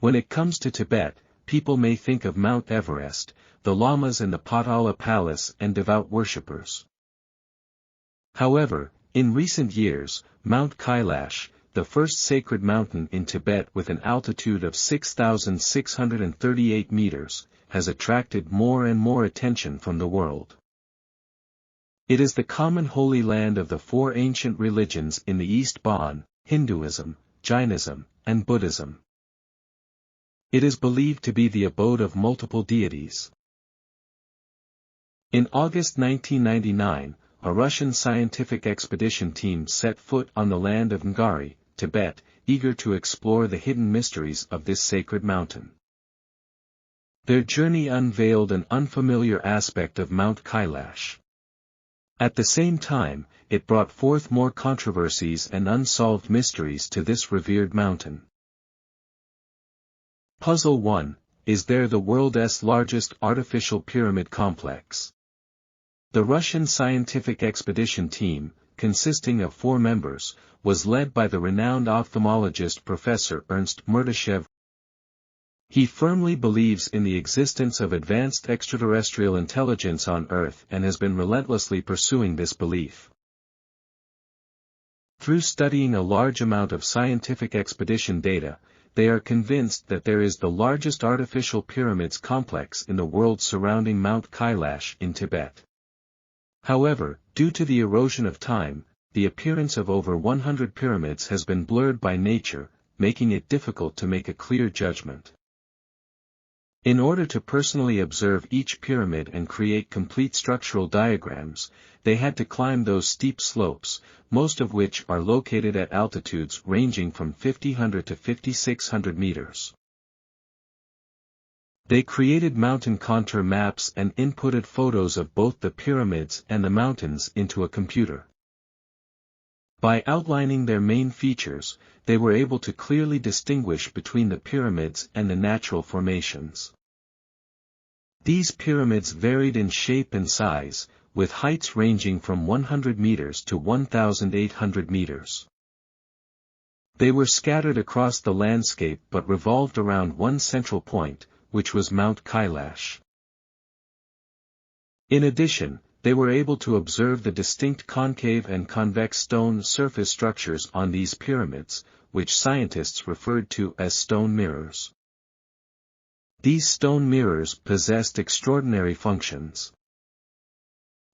When it comes to Tibet, people may think of Mount Everest, the lamas in the Potala Palace and devout worshippers. However, in recent years, Mount Kailash, the first sacred mountain in Tibet with an altitude of 6,638 meters, has attracted more and more attention from the world. It is the common holy land of the four ancient religions in the East: Hinduism, Jainism, and Buddhism. It is believed to be the abode of multiple deities. In August 1999, a Russian scientific expedition team set foot on the land of Ngari, Tibet, eager to explore the hidden mysteries of this sacred mountain. Their journey unveiled an unfamiliar aspect of Mount Kailash. At the same time, it brought forth more controversies and unsolved mysteries to this revered mountain. Puzzle 1. Is there the world's largest artificial pyramid complex? The Russian scientific expedition team, consisting of 4 members, was led by the renowned ophthalmologist Professor Ernst Murdashev. He firmly believes in the existence of advanced extraterrestrial intelligence on Earth and has been relentlessly pursuing this belief. Through studying a large amount of scientific expedition data, they are convinced that there is the largest artificial pyramids complex in the world surrounding Mount Kailash in Tibet. However, due to the erosion of time, the appearance of over 100 pyramids has been blurred by nature, making it difficult to make a clear judgment. In order to personally observe each pyramid and create complete structural diagrams, they had to climb those steep slopes, most of which are located at altitudes ranging from 5,000 to 5,600 meters. They created mountain contour maps and inputted photos of both the pyramids and the mountains into a computer. By outlining their main features, they were able to clearly distinguish between the pyramids and the natural formations. These pyramids varied in shape and size, with heights ranging from 100 meters to 1,800 meters. They were scattered across the landscape but revolved around one central point, which was Mount Kailash. In addition, they were able to observe the distinct concave and convex stone surface structures on these pyramids, which scientists referred to as stone mirrors. These stone mirrors possessed extraordinary functions.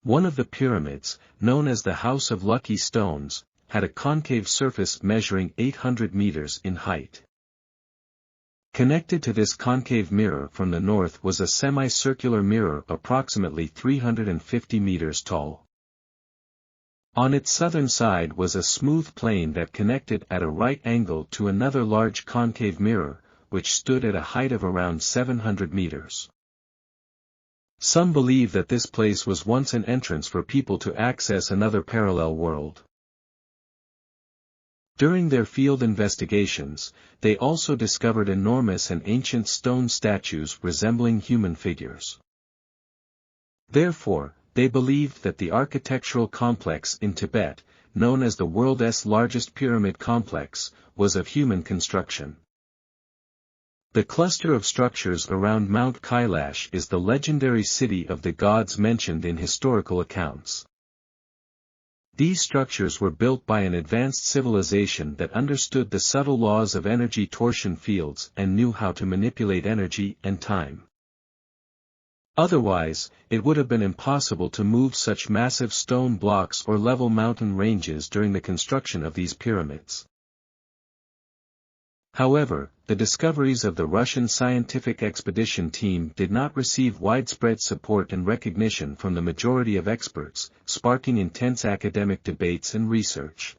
One of the pyramids, known as the House of Lucky Stones, had a concave surface measuring 800 meters in height. Connected to this concave mirror from the north was a semicircular mirror approximately 350 meters tall. On its southern side was a smooth plane that connected at a right angle to another large concave mirror, which stood at a height of around 700 meters. Some believe that this place was once an entrance for people to access another parallel world. During their field investigations, they also discovered enormous and ancient stone statues resembling human figures. Therefore, they believed that the architectural complex in Tibet, known as the world's largest pyramid complex, was of human construction. The cluster of structures around Mount Kailash is the legendary city of the gods mentioned in historical accounts. These structures were built by an advanced civilization that understood the subtle laws of energy torsion fields and knew how to manipulate energy and time. Otherwise, it would have been impossible to move such massive stone blocks or level mountain ranges during the construction of these pyramids. However, the discoveries of the Russian scientific expedition team did not receive widespread support and recognition from the majority of experts, sparking intense academic debates and research.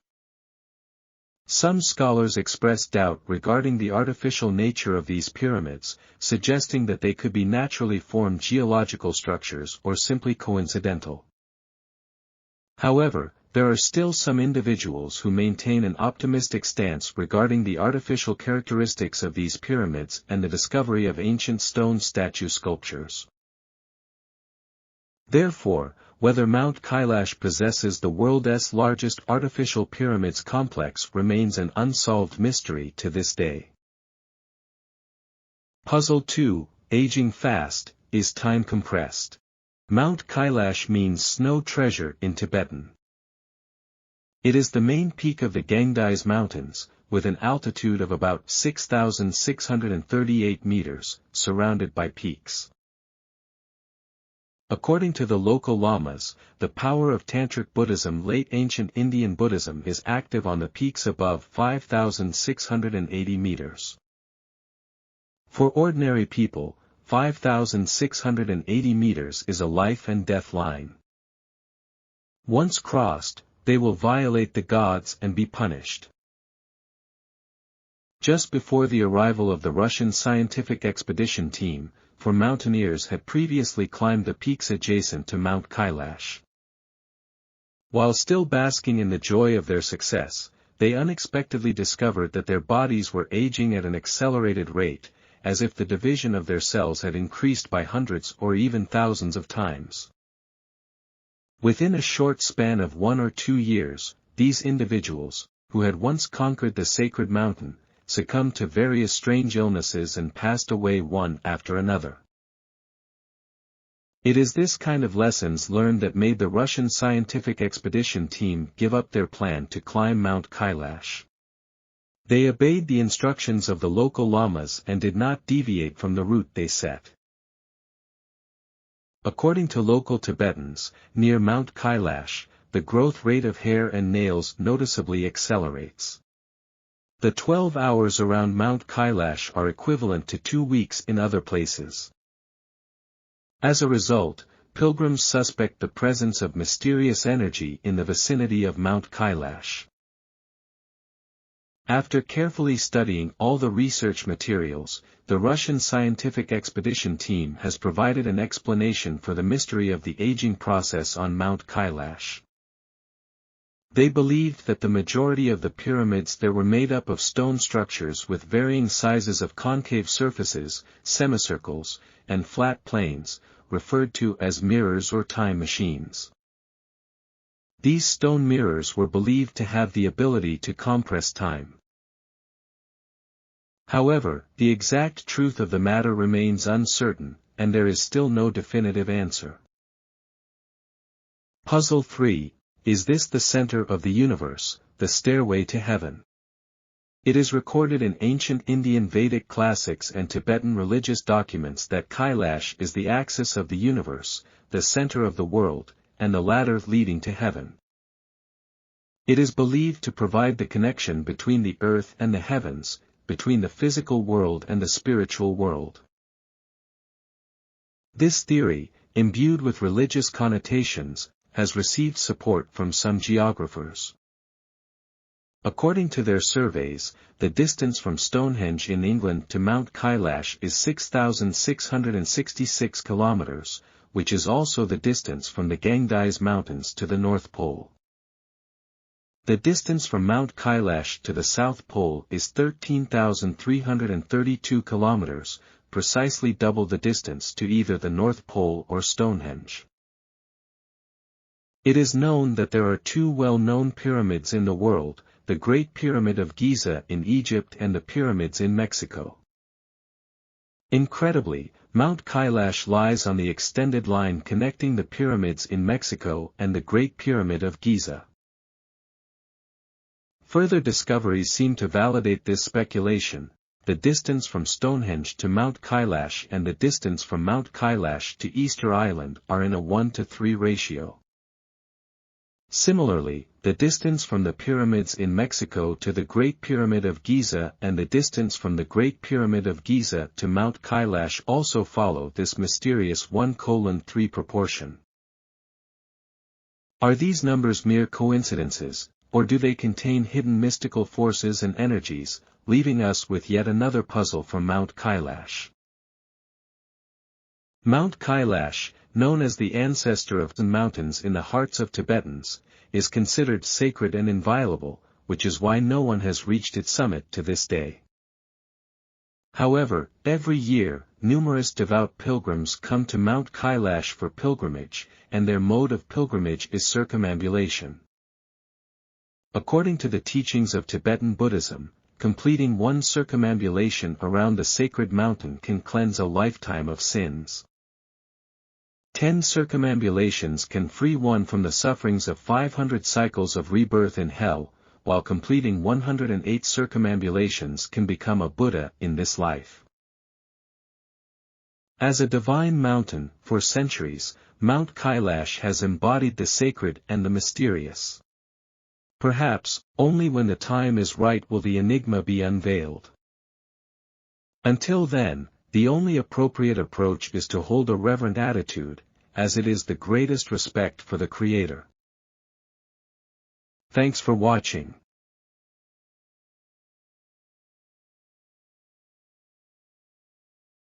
Some scholars expressed doubt regarding the artificial nature of these pyramids, suggesting that they could be naturally formed geological structures or simply coincidental. However, there are still some individuals who maintain an optimistic stance regarding the artificial characteristics of these pyramids and the discovery of ancient stone statue sculptures. Therefore, whether Mount Kailash possesses the world's largest artificial pyramids complex remains an unsolved mystery to this day. Puzzle 2, Aging Fast, is time compressed? Mount Kailash means snow treasure in Tibetan. It is the main peak of the Gangdais Mountains, with an altitude of about 6,638 meters, surrounded by peaks. According to the local lamas, the power of Tantric Buddhism, late ancient Indian Buddhism, is active on the peaks above 5,680 meters. For ordinary people, 5,680 meters is a life and death line. Once crossed, they will violate the gods and be punished. Just before the arrival of the Russian scientific expedition team, four mountaineers had previously climbed the peaks adjacent to Mount Kailash. While still basking in the joy of their success, they unexpectedly discovered that their bodies were aging at an accelerated rate, as if the division of their cells had increased by hundreds or even thousands of times. Within a short span of 1 or 2 years, these individuals, who had once conquered the sacred mountain, succumbed to various strange illnesses and passed away one after another. It is this kind of lessons learned that made the Russian scientific expedition team give up their plan to climb Mount Kailash. They obeyed the instructions of the local lamas and did not deviate from the route they set. According to local Tibetans, near Mount Kailash, the growth rate of hair and nails noticeably accelerates. The 12 hours around Mount Kailash are equivalent to 2 weeks in other places. As a result, pilgrims suspect the presence of mysterious energy in the vicinity of Mount Kailash. After carefully studying all the research materials, the Russian scientific expedition team has provided an explanation for the mystery of the aging process on Mount Kailash. They believed that the majority of the pyramids there were made up of stone structures with varying sizes of concave surfaces, semicircles, and flat planes, referred to as mirrors or time machines. These stone mirrors were believed to have the ability to compress time. However, the exact truth of the matter remains uncertain, and there is still no definitive answer. Puzzle 3. Is this the center of the universe, the stairway to heaven? It is recorded in ancient Indian Vedic classics and Tibetan religious documents that Kailash is the axis of the universe, the center of the world, and the ladder leading to heaven. It is believed to provide the connection between the earth and the heavens, between the physical world and the spiritual world. This theory, imbued with religious connotations, has received support from some geographers. According to their surveys, the distance from Stonehenge in England to Mount Kailash is 6,666 kilometers, which is also the distance from the Gangdais Mountains to the North Pole. The distance from Mount Kailash to the South Pole is 13,332 kilometers, precisely double the distance to either the North Pole or Stonehenge. It is known that there are 2 well-known pyramids in the world, the Great Pyramid of Giza in Egypt and the pyramids in Mexico. Incredibly, Mount Kailash lies on the extended line connecting the pyramids in Mexico and the Great Pyramid of Giza. Further discoveries seem to validate this speculation. The distance from Stonehenge to Mount Kailash and the distance from Mount Kailash to Easter Island are in a 1:3 ratio. Similarly, the distance from the pyramids in Mexico to the Great Pyramid of Giza and the distance from the Great Pyramid of Giza to Mount Kailash also follow this mysterious 1:3 proportion. Are these numbers mere coincidences, or do they contain hidden mystical forces and energies, leaving us with yet another puzzle from Mount Kailash? Mount Kailash, known as the ancestor of the mountains in the hearts of Tibetans, is considered sacred and inviolable, which is why no one has reached its summit to this day. However, every year, numerous devout pilgrims come to Mount Kailash for pilgrimage, and their mode of pilgrimage is circumambulation. According to the teachings of Tibetan Buddhism, completing one circumambulation around the sacred mountain can cleanse a lifetime of sins. 10 circumambulations can free one from the sufferings of 500 cycles of rebirth in hell, while completing 108 circumambulations can become a Buddha in this life. As a divine mountain, for centuries, Mount Kailash has embodied the sacred and the mysterious. Perhaps, only when the time is right will the enigma be unveiled. Until then, the only appropriate approach is to hold a reverent attitude, as it is the greatest respect for the Creator. Thanks for watching.